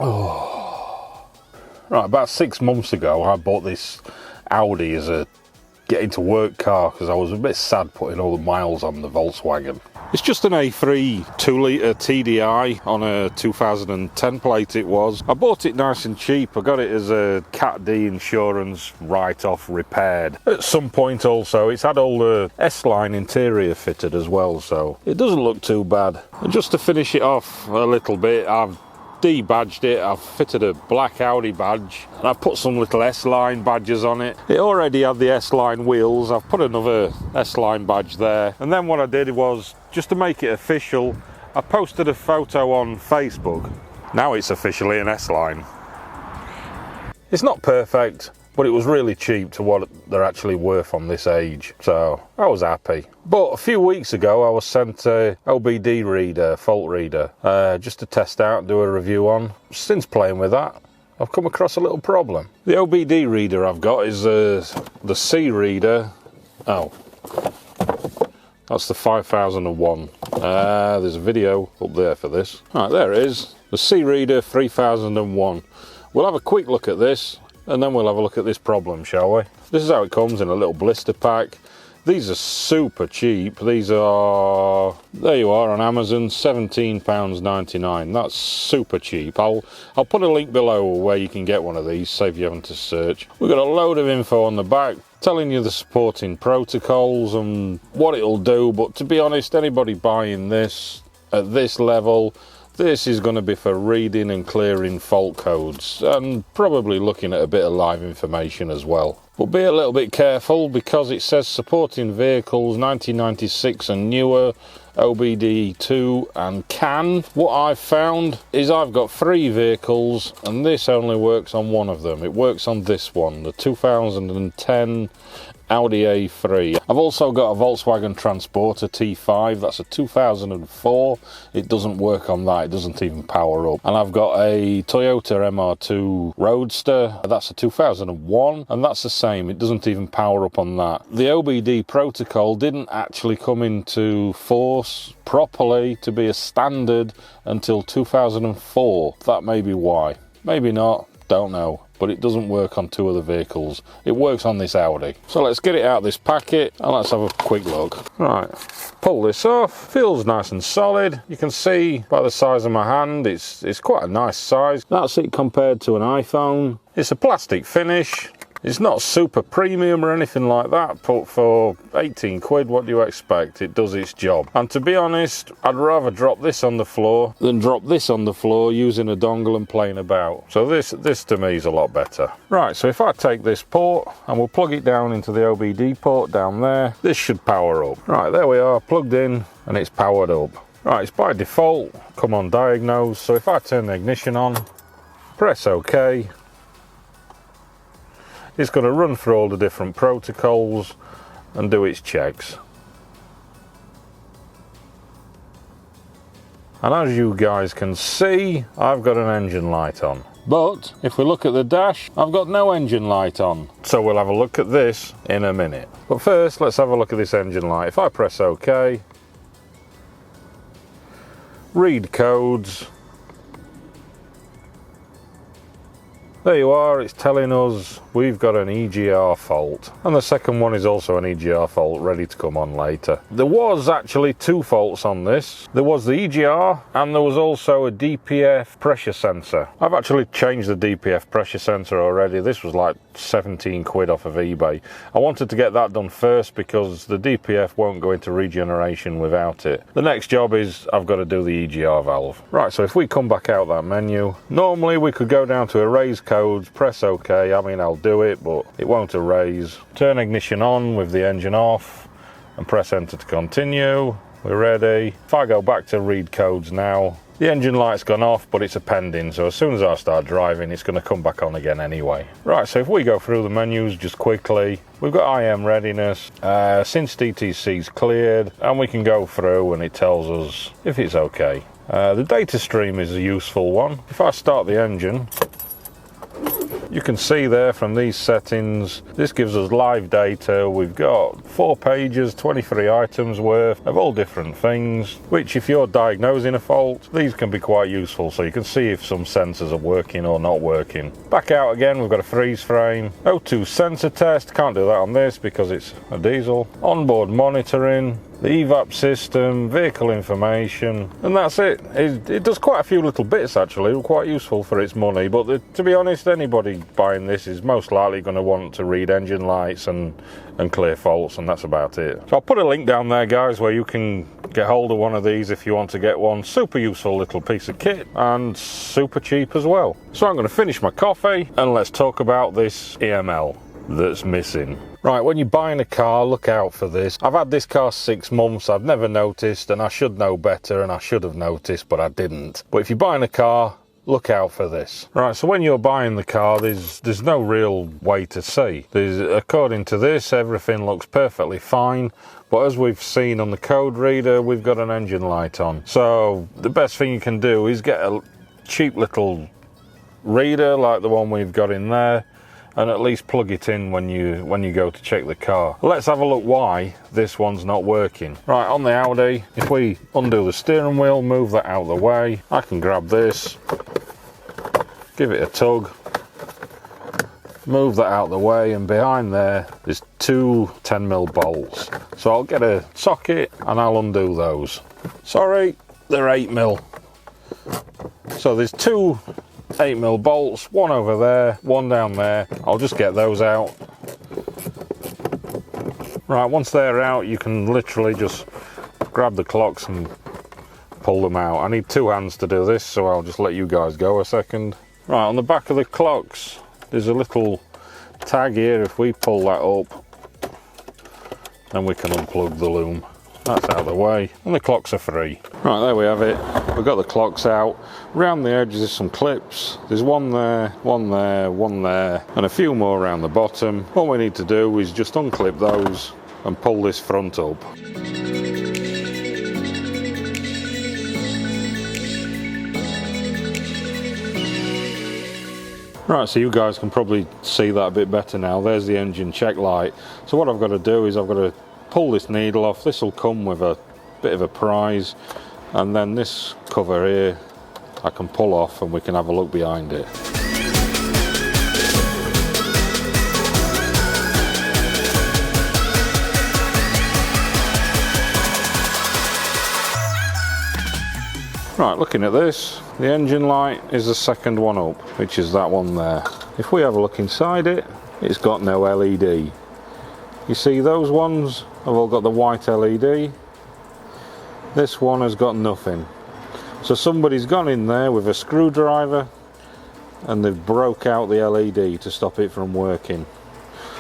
Oh. Right, about 6 months ago I bought this Audi as a getting to work car because I was a bit sad putting all the miles on the Volkswagen. It's just an A3 2-litre TDI on a 2010 plate it was. I bought it nice and cheap. I got it as a Cat D insurance write-off repaired. At some point also it's had all the S-line interior fitted as well, so it doesn't look too bad. And just to finish it off a little bit, I've de-badged it. I've fitted a black Audi badge and I've put some little S-line badges on it. It already had the S-line wheels. I've put another S-line badge there, and then what I did was, just to make it official, I posted a photo on Facebook. Now it's officially an S-line. It's not perfect, but it was really cheap to what they're actually worth on this age, so I was happy. But a few weeks ago I was sent a OBD reader, fault reader, just to test out and do a review on. Since playing with that, I've come across a little problem. The OBD reader I've got is the C reader. Oh, that's the 5001. There's a video up there for this. All right, there it is. The C reader 3001. We'll have a quick look at this, and then we'll have a look at this problem, shall we? This is how it comes in a little blister pack. These are super cheap. These are, there you are on Amazon, £17.99. That's super cheap. I'll put a link below where you can get one of these, save you having to search. We've got a load of info on the back telling you the supporting protocols and what it'll do, but to be honest, anybody buying this at this level, this is going to be for reading and clearing fault codes and probably looking at a bit of live information as well. But be a little bit careful because it says supporting vehicles 1996 and newer, obd-ii and CAN. What I've found is I've got 3 vehicles and this only works on one of them. It works on this one, the 2010 Audi A3. I've also got a Volkswagen Transporter T5, that's a 2004. It doesn't work on that, it doesn't even power up. And I've got a Toyota MR2 Roadster, that's a 2001, and that's the same, it doesn't even power up on that. The OBD protocol didn't actually come into force properly to be a standard until 2004. That may be why. Maybe not, don't know. But it doesn't work on 2 other vehicles. It works on this Audi. So let's get it out of this packet and let's have a quick look. Right, pull this off. Feels nice and solid. You can see by the size of my hand, it's quite a nice size. That's it compared to an iPhone. It's a plastic finish. It's not super premium or anything like that, but for 18 quid, what do you expect? It does its job. And to be honest, I'd rather drop this on the floor than drop this on the floor using a dongle and playing about. So this to me is a lot better. Right, so if I take this port and we'll plug it down into the OBD port down there, this should power up. Right, there we are, plugged in and it's powered up. Right, it's by default, come on diagnose. So if I turn the ignition on, press OK, it's going to run through all the different protocols and do its checks. And as you guys can see, I've got an engine light on. But if we look at the dash, I've got no engine light on. So we'll have a look at this in a minute. But first, let's have a look at this engine light. If I press OK, read codes. There you are, it's telling us we've got an EGR fault. And the second one is also an EGR fault, ready to come on later. There was actually 2 faults on this. There was the EGR and there was also a DPF pressure sensor. I've actually changed the DPF pressure sensor already. This was like 17 quid off of eBay. I wanted to get that done first because the DPF won't go into regeneration without it. The next job is I've got to do the EGR valve. Right, so if we come back out that menu, normally we could go down to erase codes, press OK. I mean, I'll do it, but it won't erase. Turn ignition on with the engine off, and press enter to continue. We're ready. If I go back to read codes now, the engine light's gone off, but it's a pending, so as soon as I start driving, it's going to come back on again anyway. Right, so if we go through the menus just quickly, we've got IM readiness, since DTC's cleared, and we can go through and it tells us if it's okay. The data stream is a useful one. If I start the engine, you can see there from these settings, this gives us live data. We've got 4 pages, 23 items worth of all different things, which if you're diagnosing a fault, these can be quite useful, so you can see if some sensors are working or not working. Back out again, we've got a freeze frame. O2 sensor test, can't do that on this because it's a diesel. Onboard monitoring, the EVAP system, vehicle information, and that's it. It does quite a few little bits actually, quite useful for its money, but to be honest, anybody buying this is most likely going to want to read engine lights and clear faults, and that's about it. So I'll put a link down there, guys, where you can get hold of one of these if you want to get one. Super useful little piece of kit and super cheap as well. So I'm going to finish my coffee and let's talk about this EML that's missing. Right, when you're buying a car, look out for this. I've had this car 6 months, I've never noticed, and I should know better, and I should have noticed, but I didn't. But if you're buying a car, look out for this. Right, so when you're buying the car, there's no real way to see. According to this, everything looks perfectly fine, but as we've seen on the code reader, we've got an engine light on. So the best thing you can do is get a cheap little reader like the one we've got in there, and at least plug it in when you go to check the car. Let's have a look why this one's not working. Right, on the Audi, if we undo the steering wheel, move that out of the way, I can grab this, give it a tug, move that out of the way, and behind there's 2 10mm bolts. So I'll get a socket and I'll undo those. Sorry, they're 8mm. So there's 2 8mm bolts, one over there, one down there. I'll just get those out. Right, once they're out, you can literally just grab the clocks and pull them out. I need 2 hands to do this, so I'll just let you guys go a second. Right, on the back of the clocks, there's a little tag here. If we pull that up, then we can unplug the loom. That's out of the way, and the clocks are free. Right, there we have it. We've got the clocks out. Around the edges there's some clips. There's one there, one there, one there, and a few more around the bottom. All we need to do is just unclip those and pull this front up. Right, so you guys can probably see that a bit better now. There's the engine check light. So what I've got to do is I've got to pull this needle off. This will come with a bit of a prize, and then this cover here I can pull off and we can have a look behind it. Right, looking at this, the engine light is the second one up, which is that one there. If we have a look inside it, it's got no LED. You see those ones have all got the white LED. This one has got nothing. So somebody's gone in there with a screwdriver and they've broke out the LED to stop it from working.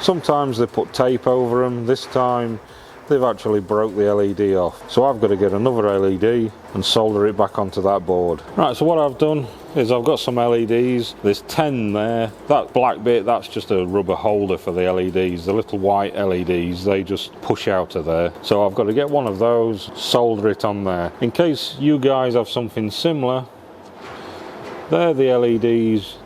Sometimes they put tape over them. This time they've actually broke the LED off. So I've got to get another LED and solder it back onto that board. Right, so what I've done is I've got some LEDs. There's 10 there. That black bit, that's just a rubber holder for the LEDs. The little white LEDs, they just push out of there. So I've got to get one of those, solder it on there. In case you guys have something similar, they're the LEDs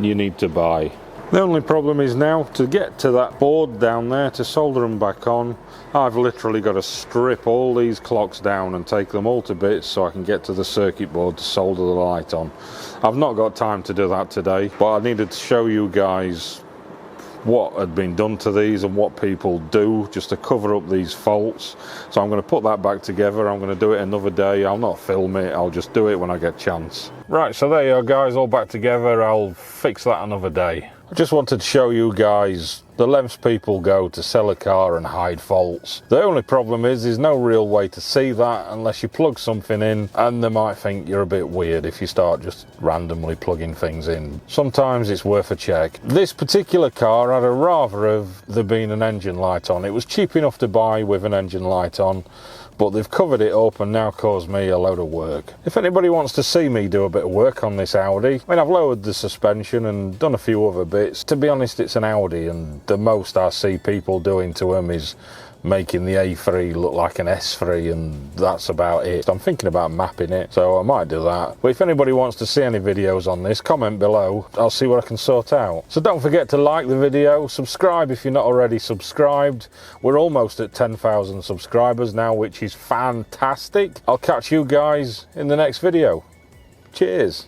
you need to buy. The only problem is now to get to that board down there to solder them back on, I've literally got to strip all these clocks down and take them all to bits so I can get to the circuit board to solder the light on. I've not got time to do that today, but I needed to show you guys what had been done to these and what people do just to cover up these faults. So I'm going to put that back together. I'm going to do it another day. I'll not film it, I'll just do it when I get a chance. Right, so there you are guys, all back together. I'll fix that another day. I just wanted to show you guys the lengths people go to sell a car and hide faults. The only problem is there's no real way to see that unless you plug something in, and they might think you're a bit weird if you start just randomly plugging things in. Sometimes it's worth a check. This particular car had a rather of there being an engine light on. It was cheap enough to buy with an engine light on, but they've covered it up and now caused me a load of work. If anybody wants to see me do a bit of work on this Audi, I mean, I've lowered the suspension and done a few other bits. To be honest, it's an Audi, and the most I see people doing to them is making the A3 look like an S3, and that's about it. I'm thinking about mapping it, so I might do that. But if anybody wants to see any videos on this, comment below. I'll see what I can sort out. So don't forget to like the video, subscribe if you're not already subscribed. We're almost at 10,000 subscribers now, which is fantastic. I'll catch you guys in the next video. Cheers.